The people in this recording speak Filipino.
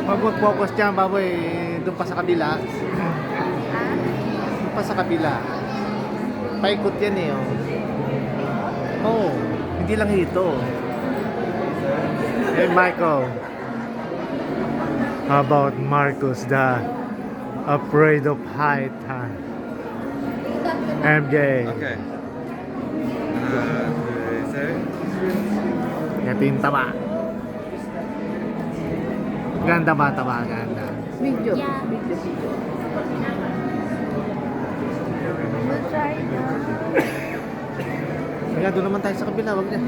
Huwag mag-focus dyan, baboy. Doon pa sa kabila. Doon pa sa kabila. Paikot yan eh. Oh. Hindi lang ito. Hey, Michael. How about Marcus, the afraid of height, huh? MJ. Okay. Ito yung taba. Ganda ba taba? Ganda. Video. Yeah. Video. We'll try na. Kaya doon naman tayo sa kabila. Wag na.